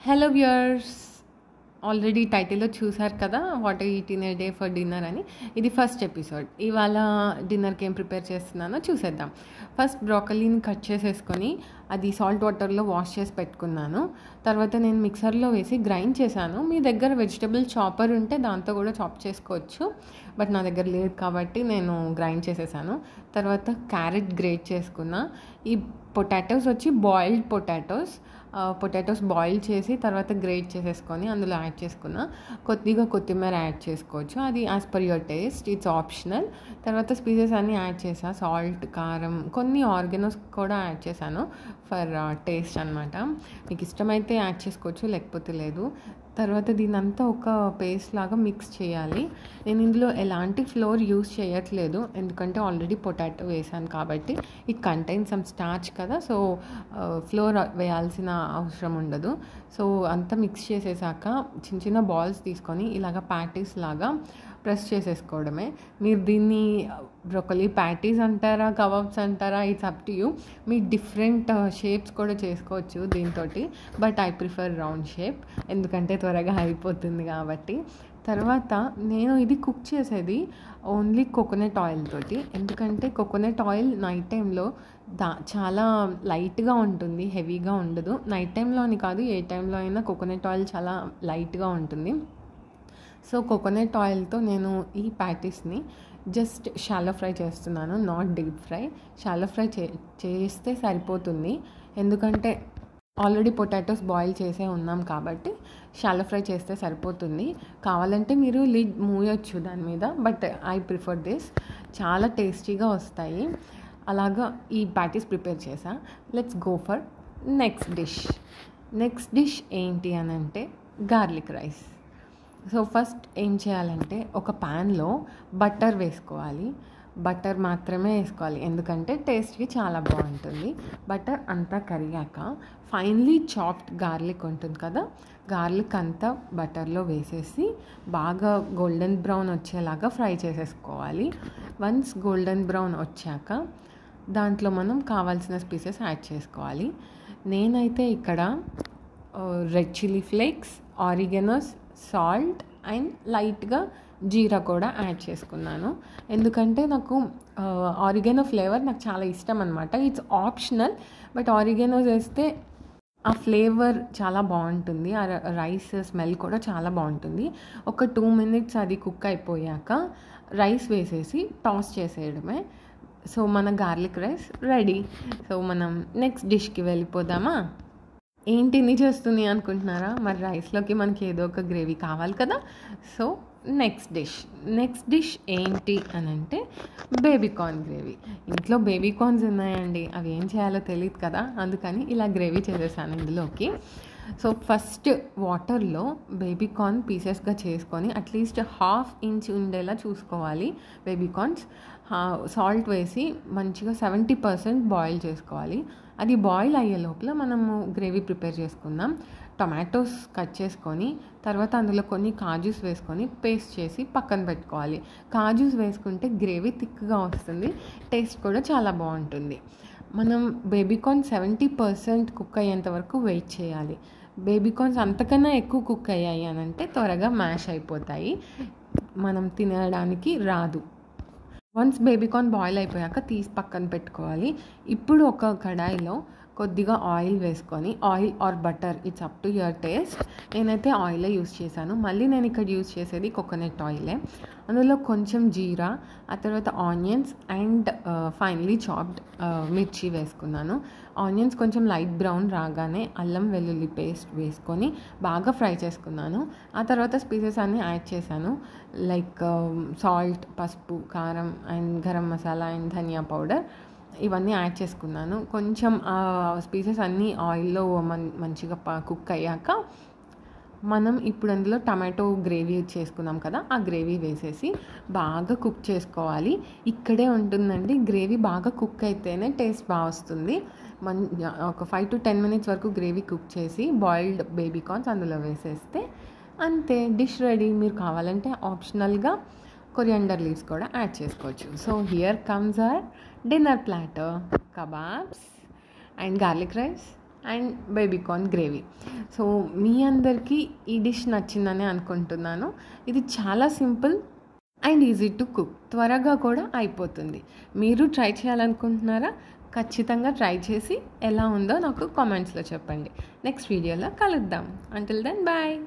Hello viewers, already టైటిల్లో చూసారు కదా, what I eat in a day for dinner అని. ఇది ఫస్ట్ ఎపిసోడ్. ఇవాళ డిన్నర్కి ఏం ప్రిపేర్ చేస్తున్నానో చూసేద్దాం. ఫస్ట్ బ్రోకలీని కట్ చేసేసుకొని అది సాల్ట్ వాటర్లో వాష్ చేసి పెట్టుకున్నాను. తర్వాత నేను మిక్సర్లో వేసి గ్రైండ్ చేశాను. మీ దగ్గర వెజిటబుల్ చాపర్ ఉంటే దాంతో కూడా చాప్ చేసుకోవచ్చు, బట్ నా దగ్గర లేదు కాబట్టి నేను గ్రైండ్ చేసేసాను. తర్వాత క్యారెట్ గ్రేట్ చేసుకున్నా. ఈ పొటాటోస్ వచ్చి బాయిల్డ్ పొటాటోస్ బాయిల్ చేసి తర్వాత గ్రేట్ చేసేసుకొని అందులో యాడ్ చేసుకున్నా. కొద్దిగా కొత్తిమీర యాడ్ చేసుకోవచ్చు, అది as per your taste, it's optional. తర్వాత స్పైసెస్ అన్నీ యాడ్ చేసా, సాల్ట్, కారం, కొన్ని ఆర్గానోస్ కూడా యాడ్ చేశాను ఫర్ టేస్ట్ అనమాట. మీకు ఇష్టమైతే యాడ్ చేసుకోవచ్చు, లేకపోతే లేదు. తర్వాత దీనంతా ఒక పేస్ట్ లాగా మిక్స్ చేయాలి. నేను ఇందులో ఎలాంటి ఫ్లోర్ యూస్ చేయట్లేదు, ఎందుకంటే ఆల్రెడీ పొటాటో వేసాను కాబట్టి. ఇట్ కంటైన్ సమ్ స్టార్చ్ కదా, సో ఫ్లోర్ వేయాల్సిన అవసరం ఉండదు. సో అంతా మిక్స్ చేసేసాక చిన్న చిన్న బాల్స్ తీసుకొని ఇలాగ ప్యాటీస్ లాగా ప్రెస్ చేసేసుకోవడమే. మీరు దీన్ని బ్రోకలీ ప్యాటీస్ అంటారా, కబాబ్స్ అంటారా, it's up to you. Me different shapes కూడా చేసుకోవచ్చు దీంతో, but I prefer round shape, ఎందుకంటే త్వరగా అయిపోతుంది కాబట్టి. తర్వాత నేను ఇది కుక్ చేసేది ఓన్లీ కోకోనట్ ఆయిల్ తోటి, ఎందుకంటే కోకోనట్ ఆయిల్ నైట్ టైంలో చాలా లైట్గా ఉంటుంది, హెవీగా ఉండదు. నైట్ టైంలో అని కాదు, ఏ టైంలో అయినా కోకోనట్ ఆయిల్ చాలా లైట్గా ఉంటుంది. సో కోకోనట్ ఆయిల్తో నేను ఈ ప్యాటీస్ని జస్ట్ షాలో ఫ్రై చేస్తున్నాను, not deep fry. Shallow fry చేస్తే సరిపోతుంది, ఎందుకంటే ఆల్రెడీ పొటాటోస్ బాయిల్ చేసే ఉన్నాం కాబట్టి షాలో ఫ్రై చేస్తే సరిపోతుంది. కావాలంటే మీరు లిడ్ మూయొచ్చు దాని మీద, బట్ ఐ ప్రిఫర్ దిస్. చాలా టేస్టీగా వస్తాయి. అలాగా ఈ ప్యాటీస్ ప్రిపేర్ చేసా. Let's go for next dish ఏంటి అని అంటే గార్లిక్ రైస్. సో ఫస్ట్ ఏం చేయాలంటే ఒక ప్యాన్లో బటర్ వేసుకోవాలి. బటర్ మాత్రమే వేసుకోవాలి, ఎందుకంటే టేస్ట్కి చాలా బాగుంటుంది. బటర్ అంతా కరిగాక ఫైన్లీ చాప్డ్ గార్లిక్ ఉంటుంది కదా, గార్లిక్ అంతా బటర్లో వేసేసి బాగా గోల్డెన్ బ్రౌన్ వచ్చేలాగా ఫ్రై చేసేసుకోవాలి. వన్స్ గోల్డెన్ బ్రౌన్ వచ్చాక దాంట్లో మనం కావాల్సిన స్పైసెస్ యాడ్ చేసుకోవాలి. నేనైతే ఇక్కడ red chilli flakes, oreganos, salt and లైట్గా జీరా కూడా యాడ్ చేసుకున్నాను, ఎందుకంటే నాకు ఆరిగనో ఫ్లేవర్ నాకు చాలా ఇష్టం అనమాట. ఇట్స్ ఆప్షనల్, బట్ ఆరిగనోస్ వేస్తే ఆ ఫ్లేవర్ చాలా బాగుంటుంది, ఆ రైస్ స్మెల్ కూడా చాలా బాగుంటుంది. ఒక 2 minutes అది కుక్ అయిపోయాక రైస్ వేసేసి టాస్ చేసేయడమే. సో మన గార్లిక్ రైస్ రెడీ. సో మనం నెక్స్ట్ డిష్కి వెళ్ళిపోదామా? ఏంటి ఇన్ని చేస్తుంది అనుకుంటున్నారా? మరి రైస్లోకి మనకి ఏదో ఒక గ్రేవీ కావాలి కదా. సో నెక్స్ట్ డిష్ ఏంటి అని అంటే బేబీకార్న్ గ్రేవీ. ఇంట్లో బేబీకార్న్స్ ఉన్నాయండి, అవి ఏం చేయాలో తెలియదు కదా, అందుకని ఇలా గ్రేవీ చేసేసాను ఇందులోకి. సో ఫస్ట్ వాటర్లో బేబీకార్న్ పీసెస్గా చేసుకొని అట్లీస్ట్ 1/2 inch ఉండేలా చూసుకోవాలి. బేబీకార్న్స్ సాల్ట్ వేసి మంచిగా 70% బాయిల్ చేసుకోవాలి. అది బాయిల్ అయ్యే లోపల మనము గ్రేవీ ప్రిపేర్ చేసుకుందాం. టొమాటోస్ కట్ చేసుకొని తర్వాత అందులో కొన్ని కాజూస్ వేసుకొని పేస్ట్ చేసి పక్కన పెట్టుకోవాలి. కాజూస్ వేసుకుంటే గ్రేవీ థిక్గా వస్తుంది, టేస్ట్ కూడా చాలా బాగుంటుంది. మనం బేబీకార్న్ 70% కుక్ అయ్యేంత వరకు వెయిట్ చేయాలి. బేబీకార్న్స్ అంతకన్నా ఎక్కువ కుక్ అయ్యాయి అని అంటే త్వరగా మ్యాష్ అయిపోతాయి, మనం తినడానికి రాదు. వన్స్ బేబీకార్న్ బాయిల్ అయిపోయాక తీసి పక్కన పెట్టుకోవాలి. ఇప్పుడు ఒక కడాయిలో కొద్దిగా ఆయిల్ వేసుకొని, oil are butter, it's up to your taste. నేనైతే ఆయిలే యూస్ చేశాను. మళ్ళీ నేను ఇక్కడ యూస్ చేసేది కోకోనట్ ఆయిలే. అందులో కొంచెం జీరా, ఆ తర్వాత ఆనియన్స్ అండ్ ఫైనలీ చాప్డ్ మిర్చి వేసుకున్నాను. ఆనియన్స్ కొంచెం లైట్ బ్రౌన్ రాగానే అల్లం వెల్లుల్లి పేస్ట్ వేసుకొని బాగా ఫ్రై చేసుకున్నాను. ఆ తర్వాత స్పైసెస్ అన్నీ యాడ్ చేశాను, లైక్ సాల్ట్, పసుపు, కారం and garam masala and dhania powder, ఇవన్నీ యాడ్ చేసుకున్నాను. కొంచెం స్పైసెస్ అన్నీ ఆయిల్లో మంచిగా కుక్ అయ్యాక మనం ఇప్పుడు అందులో టమాటో గ్రేవీ చేసుకున్నాం కదా, ఆ గ్రేవీ వేసేసి బాగా కుక్ చేసుకోవాలి. ఇక్కడే ఉంటుందండి, గ్రేవీ బాగా కుక్ అయితేనే టేస్ట్ బాగా వస్తుంది. ఒక 5 to 10 minutes వరకు గ్రేవీ కుక్ చేసి బాయిల్డ్ బేబీకార్న్స్ అందులో వేసేస్తే అంతే, డిష్ రెడీ. మీరు కావాలంటే ఆప్షనల్గా కొరియాండర్ లీవ్స్ కూడా యాడ్ చేసుకోవచ్చు. So here comes our dinner platter, kebabs and garlic rice and baby corn gravy. So మీ అందరికీ ఈ డిష్ నచ్చిందని అనుకుంటున్నాను. ఇది చాలా simple and easy to cook, త్వరగా కూడా అయిపోతుంది. మీరు ట్రై చేయాలనుకుంటున్నారా? ఖచ్చితంగా ట్రై చేసి ఎలా ఉందో నాకు కామెంట్స్లో చెప్పండి. నెక్స్ట్ వీడియోలో కలుద్దాం. Until then bye.